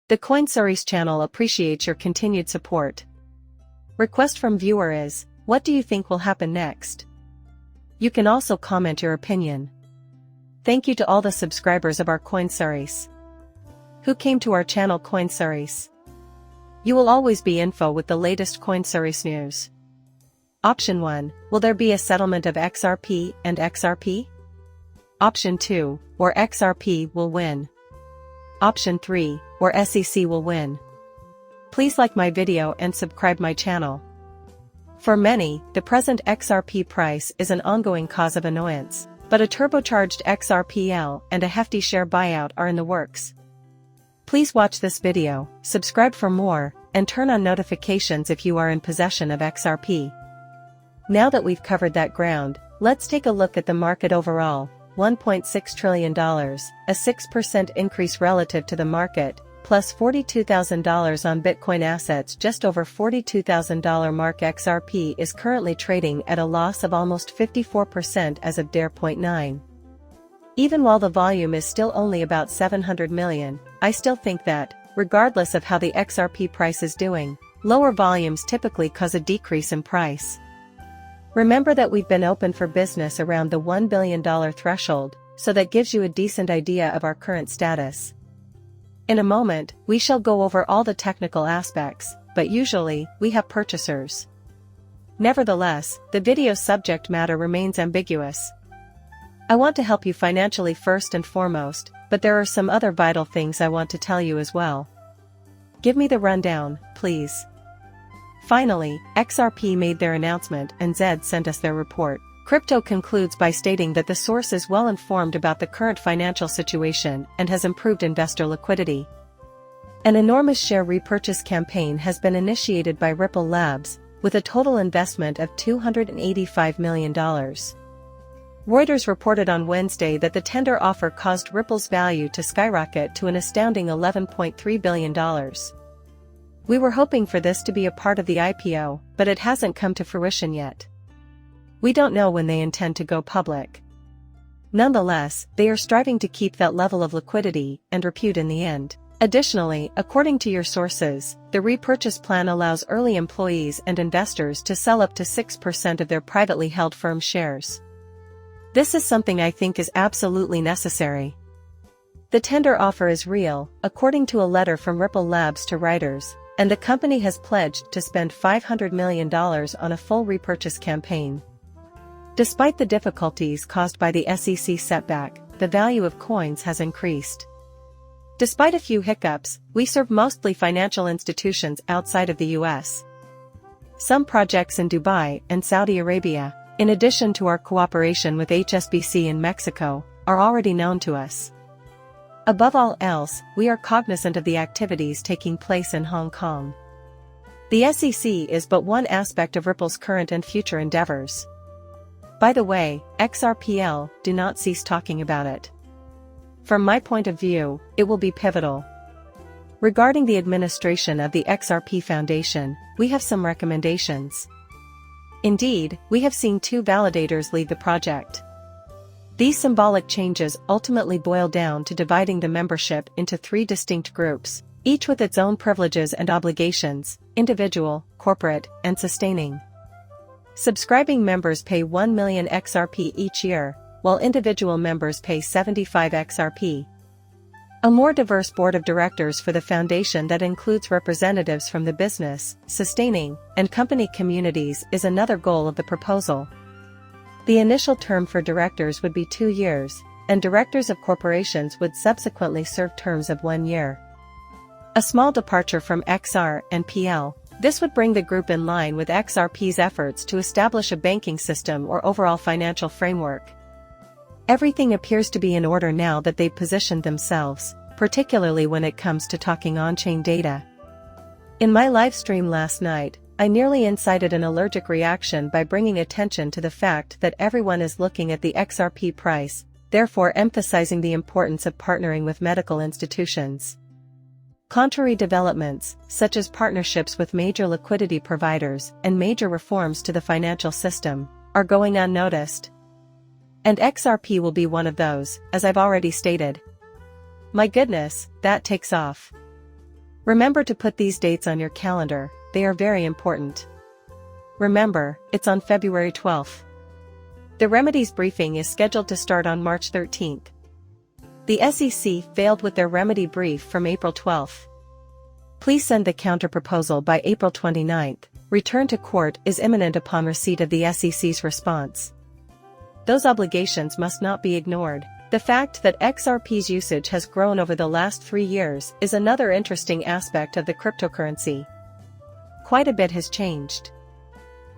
The CoinSeries channel appreciates your continued support. Request from viewer is, what do you think will happen next? You can also comment your opinion. Thank you to all the subscribers of our CoinSeries. Who came to our channel CoinSeries? You will always be info with the latest CoinSeries news. Option 1, will there be a settlement of XRP and XRP? Option 2, or XRP will win. Option 3, or SEC will win. Please like my video and subscribe my channel. For many, the present XRP price is an ongoing cause of annoyance, but a turbocharged XRPL and a hefty share buyout are in the works. Please watch this video, subscribe for more, and turn on notifications if you are in possession of XRP. Now that we've covered that ground, let's take a look at the market overall. $1.6 trillion, a 6% increase relative to the market, plus $42,000 on Bitcoin assets. Just over $42,000 mark. XRP is currently trading at a loss of almost 54% as of 0.9. Even while the volume is still only about 700 million, I still think that, regardless of how the XRP price is doing, lower volumes typically cause a decrease in price. Remember that we've been open for business around the $1 billion threshold, so that gives you a decent idea of our current status. In a moment, we shall go over all the technical aspects, but usually, we have purchasers. Nevertheless, the video's subject matter remains ambiguous. I want to help you financially first and foremost, but there are some other vital things I want to tell you as well. Give me the rundown, please. Finally, XRP made their announcement and Zed sent us their report. Crypto concludes by stating that the source is well informed about the current financial situation and has improved investor liquidity. An enormous share repurchase campaign has been initiated by Ripple Labs, with a total investment of $285 million. Reuters reported on Wednesday that the tender offer caused Ripple's value to skyrocket to an astounding $11.3 billion. We were hoping for this to be a part of the IPO, but it hasn't come to fruition yet. We don't know when they intend to go public. Nonetheless, they are striving to keep that level of liquidity and repute in the end. Additionally, according to your sources, the repurchase plan allows early employees and investors to sell up to 6% of their privately held firm shares. This is something I think is absolutely necessary. The tender offer is real, according to a letter from Ripple Labs to Reuters, and the company has pledged to spend $500 million on a full repurchase campaign. Despite the difficulties caused by the SEC setback, the value of coins has increased. Despite a few hiccups, we serve mostly financial institutions outside of the US. Some projects in Dubai and Saudi Arabia, in addition to our cooperation with HSBC in Mexico, are already known to us. Above all else, we are cognizant of the activities taking place in Hong Kong. The SEC is but one aspect of Ripple's current and future endeavors. By the way, XRPL, do not cease talking about it. From my point of view, it will be pivotal. Regarding the administration of the XRP Foundation, we have some recommendations. Indeed, we have seen 2 validators lead the project. These symbolic changes ultimately boil down to dividing the membership into 3 distinct groups, each with its own privileges and obligations: individual, corporate, and sustaining. Subscribing members pay 1 million XRP each year, while individual members pay 75 XRP. A more diverse board of directors for the foundation that includes representatives from the business, sustaining, and company communities is another goal of the proposal. The initial term for directors would be 2 years, and directors of corporations would subsequently serve terms of 1 year. A small departure from XR and PL, this would bring the group in line with XRP's efforts to establish a banking system or overall financial framework. Everything appears to be in order now that they've positioned themselves, particularly when it comes to talking on-chain data. In my live stream last night, I nearly incited an allergic reaction by bringing attention to the fact that everyone is looking at the XRP price, therefore emphasizing the importance of partnering with medical institutions. Contrary developments, such as partnerships with major liquidity providers and major reforms to the financial system, are going unnoticed. And XRP will be one of those, as I've already stated. My goodness, that takes off. Remember to put these dates on your calendar, they are very important. Remember, it's on February 12th. The remedies briefing is scheduled to start on March 13th. The SEC failed with their remedy brief from April 12th. Please send the counterproposal by April 29th. Return to court is imminent upon receipt of the SEC's response. Those obligations must not be ignored. The fact that XRP's usage has grown over the last 3 years is another interesting aspect of the cryptocurrency. Quite a bit has changed.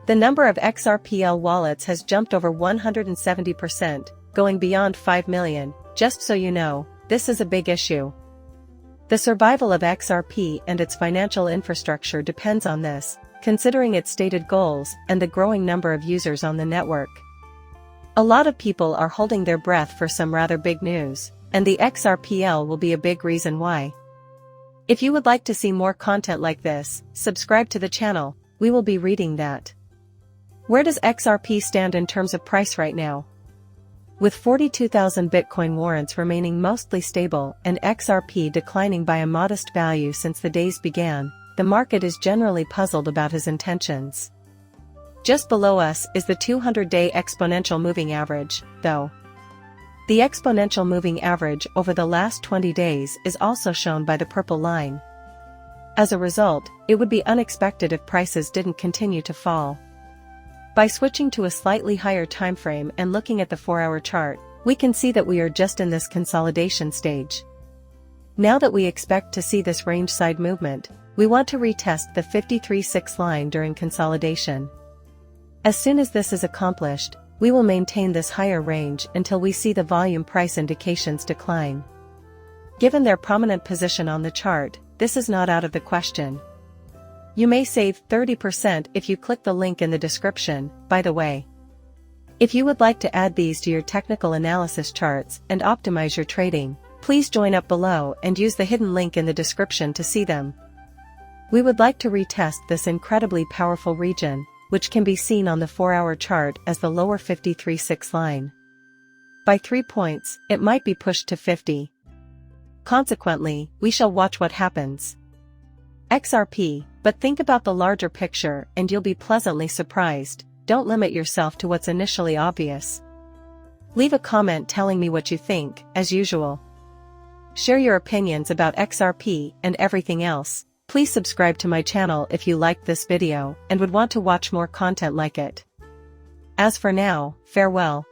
The number of XRPL wallets has jumped over 170%, going beyond 5 million. Just so you know, this is a big issue. The survival of XRP and its financial infrastructure depends on this, considering its stated goals and the growing number of users on the network. A lot of people are holding their breath for some rather big news, and the XRPL will be a big reason why. If you would like to see more content like this, subscribe to the channel, we will be reading that. Where does XRP stand in terms of price right now? With 42,000 Bitcoin warrants remaining mostly stable and XRP declining by a modest value since the days began, the market is generally puzzled about his intentions. Just below us is the 200-day exponential moving average, though. The exponential moving average over the last 20 days is also shown by the purple line. As a result, it would be unexpected if prices didn't continue to fall. By switching to a slightly higher time frame and looking at the 4-hour chart, we can see that we are just in this consolidation stage. Now that we expect to see this range side movement, we want to retest the 53.6 line during consolidation. As soon as this is accomplished, we will maintain this higher range until we see the volume price indications decline. Given their prominent position on the chart, this is not out of the question. You may save 30% if you click the link in the description, by the way. If you would like to add these to your technical analysis charts and optimize your trading, please join up below and use the hidden link in the description to see them. We would like to retest this incredibly powerful region, which can be seen on the 4-hour chart as the lower 53.6 line. By 3 points, it might be pushed to 50. Consequently, we shall watch what happens. XRP, but think about the larger picture and you'll be pleasantly surprised. Don't limit yourself to what's initially obvious. Leave a comment telling me what you think, as usual. Share your opinions about XRP and everything else. Please subscribe to my channel if you liked this video and would want to watch more content like it. As for now, farewell.